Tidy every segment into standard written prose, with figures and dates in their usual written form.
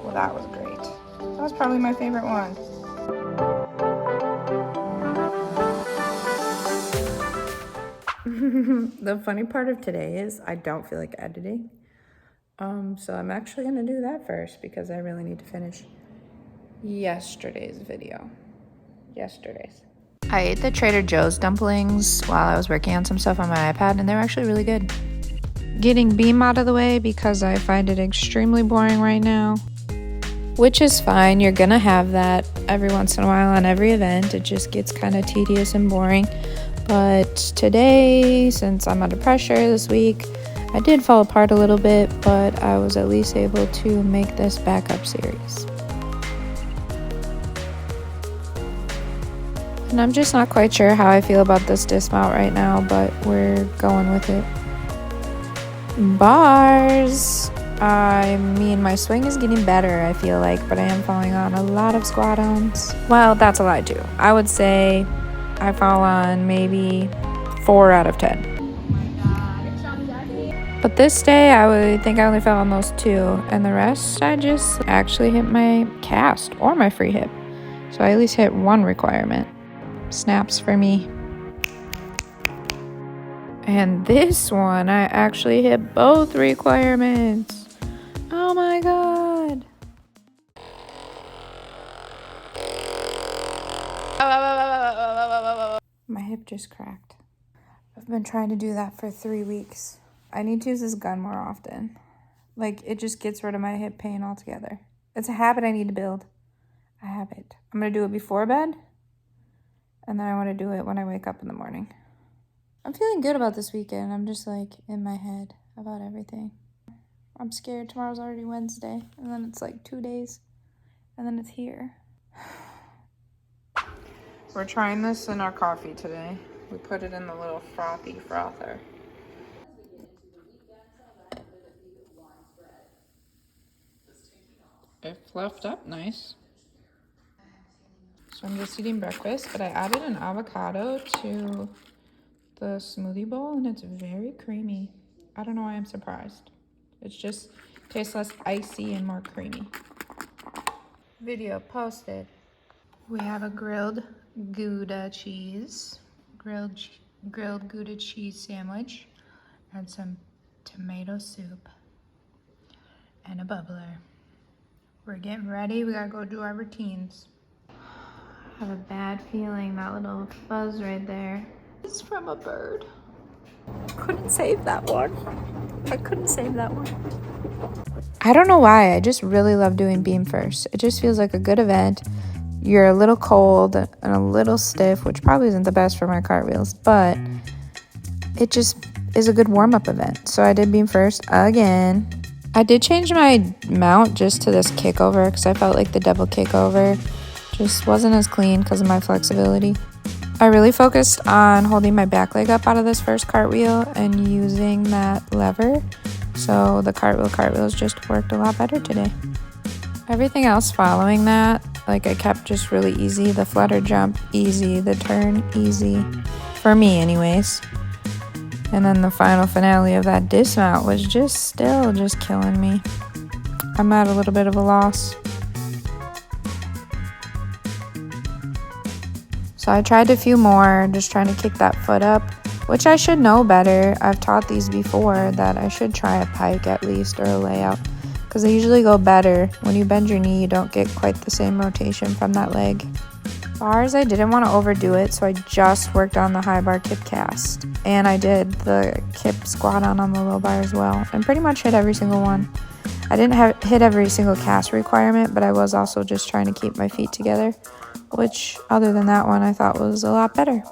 Well, that was great. That was probably my favorite one. The funny part of today is I don't feel like editing. So I'm actually gonna do that first because I really need to finish yesterday's video. I ate the Trader Joe's dumplings while I was working on some stuff on my iPad, and they were actually really good. Getting Beam out of the way because I find it extremely boring right now. Which is fine, you're gonna have that every once in a while on every event. It just gets kind of tedious and boring. But today, since I'm under pressure this week, I did fall apart a little bit, but I was at least able to make this backup series. And I'm just not quite sure how I feel about this dismount right now, but we're going with it. Bars! I mean, my swing is getting better, I feel like, but I am falling on a lot of squat-ons. Well, that's a lie too. I would say I fall on maybe 4 out of 10. But this day, I would think I only fell on those 2, and the rest, I just actually hit my cast or my free hip. So I at least hit 1 requirement. Snaps for me. And this one, I actually hit both requirements. Oh my god. My hip just cracked. I've been trying to do that for 3 weeks. I need to use this gun more often. Like, it just gets rid of my hip pain altogether. It's a habit I need to build. A habit. I'm going to do it before bed. And then I want to do it when I wake up in the morning. I'm feeling good about this weekend. I'm just like in my head about everything. I'm scared. Tomorrow's already Wednesday. And then it's like 2 days. And then it's here. We're trying this in our coffee today. We put it in the little frothy frother. It fluffed up nice. So I'm just eating breakfast, but I added an avocado to the smoothie bowl and it's very creamy. I don't know why I'm surprised. It's just tastes less icy and more creamy. Video posted. We have a grilled Gouda cheese, grilled Gouda cheese sandwich, and some tomato soup, and a bubbler. We're getting ready. We gotta go do our routines. I have a bad feeling that little fuzz right there is from a bird. Couldn't save that one. I couldn't save that one. I don't know why. I just really love doing beam first. It just feels like a good event. You're a little cold and a little stiff, which probably isn't the best for my cartwheels, but it just is a good warm-up event. So I did beam first again. I did change my mount just to this kickover because I felt like the double kickover just wasn't as clean because of my flexibility. I really focused on holding my back leg up out of this first cartwheel and using that lever. So the cartwheels just worked a lot better today. Everything else following that, like I kept just really easy. The flutter jump, easy. The turn, easy. For me anyways. And then the final finale of that dismount was just still just killing me. I'm at a little bit of a loss. So I tried a few more, just trying to kick that foot up, which I should know better. I've taught these before that I should try a pike at least or a layout because they usually go better. When you bend your knee, you don't get quite the same rotation from that leg. Bars, I didn't want to overdo it, so I just worked on the high bar kip cast. And I did the kip squat on the low bar as well, and pretty much hit every single one. I didn't hit every single cast requirement, but I was also just trying to keep my feet together, which other than that one I thought was a lot better.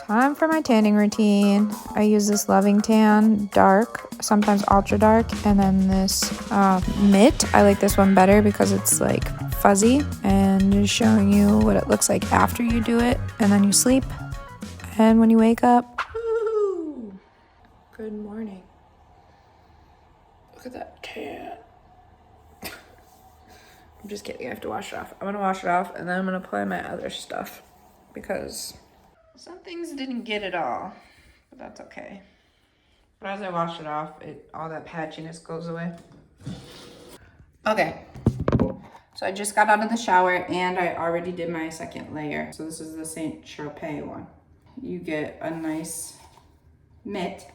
Time for my tanning routine. I use this Loving Tan dark, sometimes ultra dark, and then this mitt. I like this one better because it's like fuzzy and just showing you what it looks like after you do it, and then you sleep, and when you wake up. Woo! Good morning. Look at that tan. I'm just kidding, I have to wash it off. I'm gonna wash it off and then I'm gonna apply my other stuff because some things didn't get it all. but that's okay. But as I wash it off, all that patchiness goes away. Okay, so I just got out of the shower and I already did my second layer. So this is the Saint Tropez one. You get a nice mitt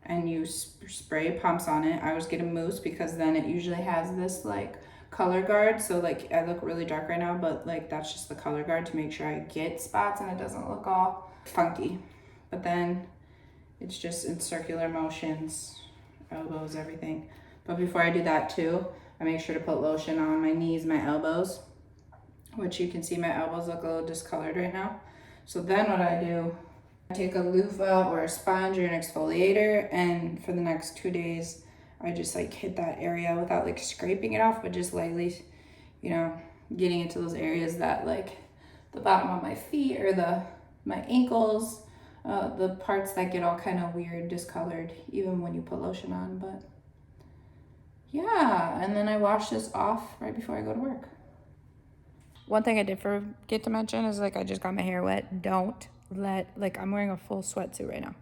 and you spray pumps on it. I always get a mousse because then it usually has this like color guard. So like I look really dark right now, but like that's just the color guard to make sure I get spots and it doesn't look all funky. But then it's just in circular motions, elbows, everything. But before I do that too, I make sure to put lotion on my knees, my elbows, which you can see my elbows look a little discolored right now. So then what I do, I take a loofah or a sponge or an exfoliator, and for the next 2 days, I just like hit that area without like scraping it off, but just lightly, you know, getting into those areas that like the bottom of my feet or my ankles, the parts that get all kind of weird, discolored, even when you put lotion on. But yeah, and then I wash this off right before I go to work. One thing I did forget to mention is like I just got my hair wet. Don't let, like I'm wearing a full sweatsuit right now.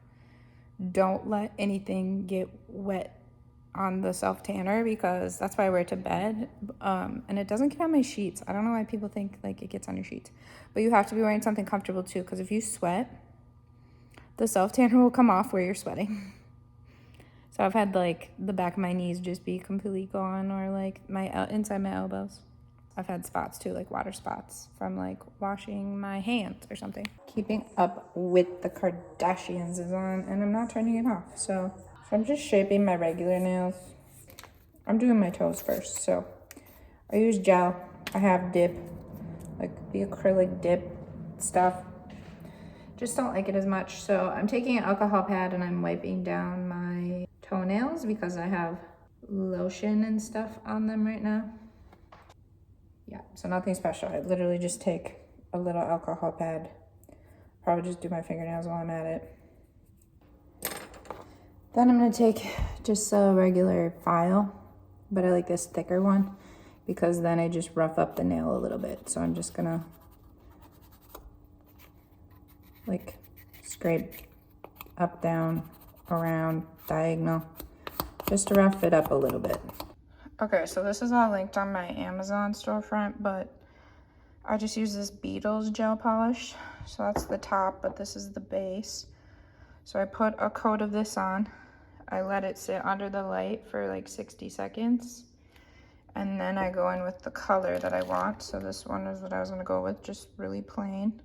Don't let anything get wet on the self tanner because that's why I wear it to bed. And it doesn't get on my sheets. I don't know why people think like it gets on your sheets, but you have to be wearing something comfortable too. Because if you sweat, the self tanner will come off where you're sweating. So I've had like the back of my knees just be completely gone, or like my inside my elbows. I've had spots too, like water spots from like washing my hands or something. Keeping Up with the Kardashians is on and I'm not turning it off. So I'm just shaping my regular nails. I'm doing my toes first. So I use gel. I have dip, like the acrylic dip stuff. Just don't like it as much. So I'm taking an alcohol pad and I'm wiping down my toenails because I have lotion and stuff on them right now. Yeah, so nothing special. I literally just take a little alcohol pad. Probably just do my fingernails while I'm at it. Then I'm gonna take just a regular file, but I like this thicker one because then I just rough up the nail a little bit. So I'm just gonna like scrape up, down, around, diagonal, just to rough it up a little bit. Okay, so this is all linked on my Amazon storefront, but I just use this Beetles gel polish. So that's the top, but this is the base. So I put a coat of this on. I let it sit under the light for like 60 seconds. And then I go in with the color that I want. So this one is what I was gonna go with, just really plain.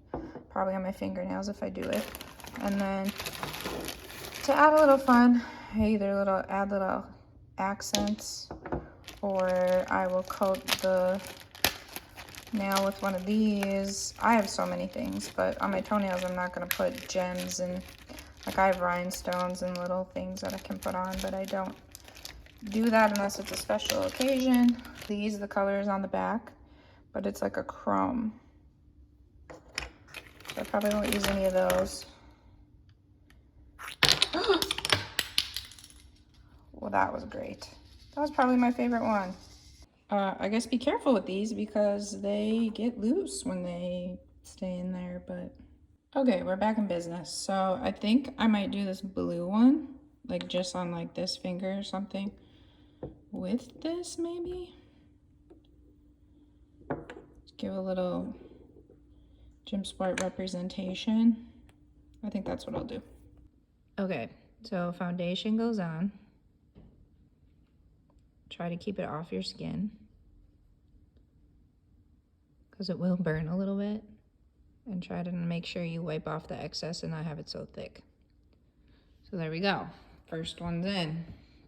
Probably on my fingernails if I do it. And then to add a little fun, I either add little accents, or I will coat the nail with one of these. I have so many things, but on my toenails I'm not gonna put gems, and like I have rhinestones and little things that I can put on, but I don't do that unless it's a special occasion. The color is on the back, but it's like a chrome. So I probably won't use any of those. Well, that was great. That was probably my favorite one. I guess be careful with these because they get loose when they stay in there, but okay, we're back in business. So I think I might do this blue one, like just on like this finger or something with this maybe. Give a little gym sport representation. I think that's what I'll do. Okay, so foundation goes on. Try to keep it off your skin because it will burn a little bit. And try to make sure you wipe off the excess and not have it so thick. So there we go. First one's in.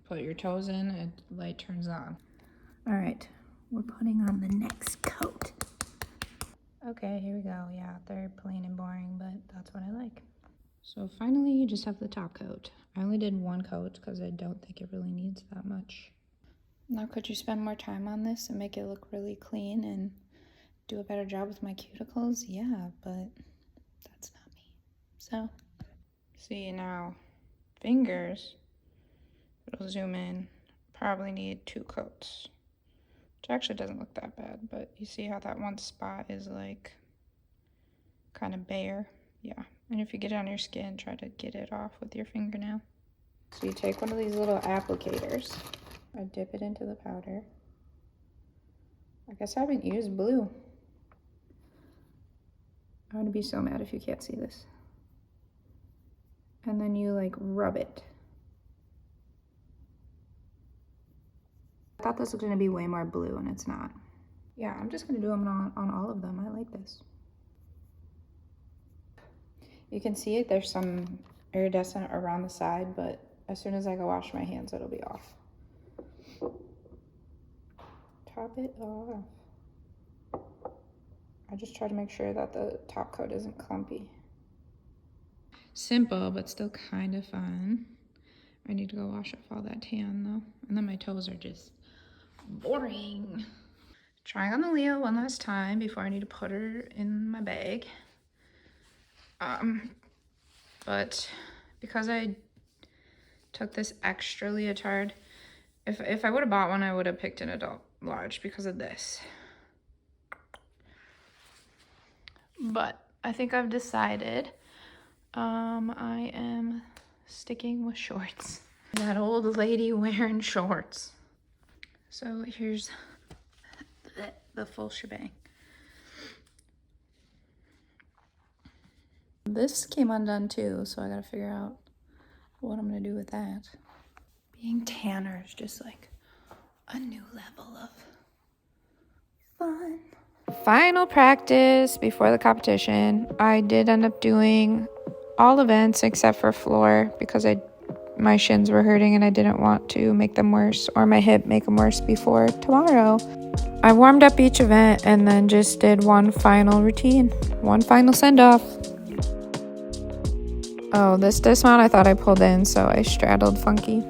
Put your toes in and light turns on. All right, we're putting on the next coat. Okay, here we go. Yeah, they're plain and boring, but that's what I like. So finally, you just have the top coat. I only did one coat because I don't think it really needs that much. Now, could you spend more time on this and make it look really clean and do a better job with my cuticles? Yeah, but that's not me. So, see now, fingers, it'll zoom in, probably need 2 coats. Which actually doesn't look that bad, but you see how that one spot is like kind of bare? Yeah, and if you get it on your skin, try to get it off with your fingernail. So you take one of these little applicators. I dip it into the powder. I guess I haven't used blue. I'm gonna be so mad if you can't see this. And then you like rub it. I thought this was gonna be way more blue and it's not. Yeah, I'm just gonna do them on all of them. I like this. You can see it, there's some iridescent around the side, but as soon as I go wash my hands, it'll be off. Top it off. I just try to make sure that the top coat isn't clumpy. Simple, but still kind of fun. I need to go wash off all that tan though. And then my toes are just boring. Trying on the Leo one last time before I need to put her in my bag. But because I took this extra leotard, if I would have bought one, I would have picked an adult large because of this. But I think I've decided I am sticking with shorts. That old lady wearing shorts. So here's the full shebang. This came undone too, so I gotta figure out what I'm gonna do with that. Being tanner is just like a new level of fun. Final practice before the competition. I did end up doing all events except for floor because my shins were hurting and I didn't want to make them worse, or my hip make them worse before tomorrow. I warmed up each event and then just did one final routine, one final send-off. Oh, this dismount I thought I pulled in, so I straddled funky.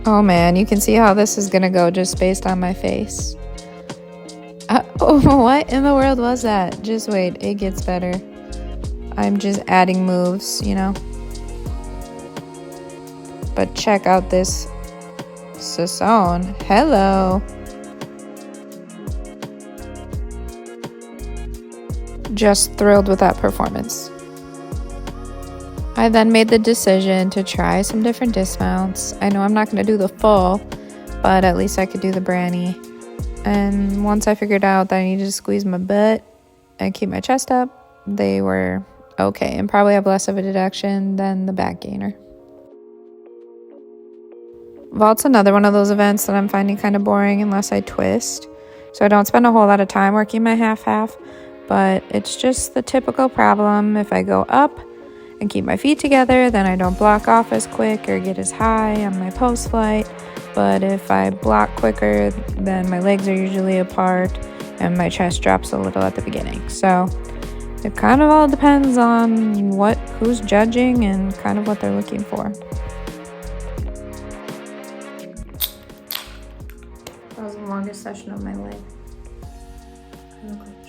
Oh man, you can see how this is gonna go just based on my face. What in the world was that? Just wait, it gets better. I'm just adding moves, you know. But check out this Saison. Hello. Just thrilled with that performance. I then made the decision to try some different dismounts. I know I'm not going to do the full, but at least I could do the Branny. And once I figured out that I needed to squeeze my butt and keep my chest up, they were okay and probably have less of a deduction than the back gainer. Vault's another one of those events that I'm finding kind of boring unless I twist. So I don't spend a whole lot of time working my half-half, but it's just the typical problem. If I go up and keep my feet together, then I don't block off as quick or get as high on my post flight. But if I block quicker, then my legs are usually apart and my chest drops a little at the beginning. So it kind of all depends on who's judging and kind of what they're looking for. That was the longest session of my life. I look like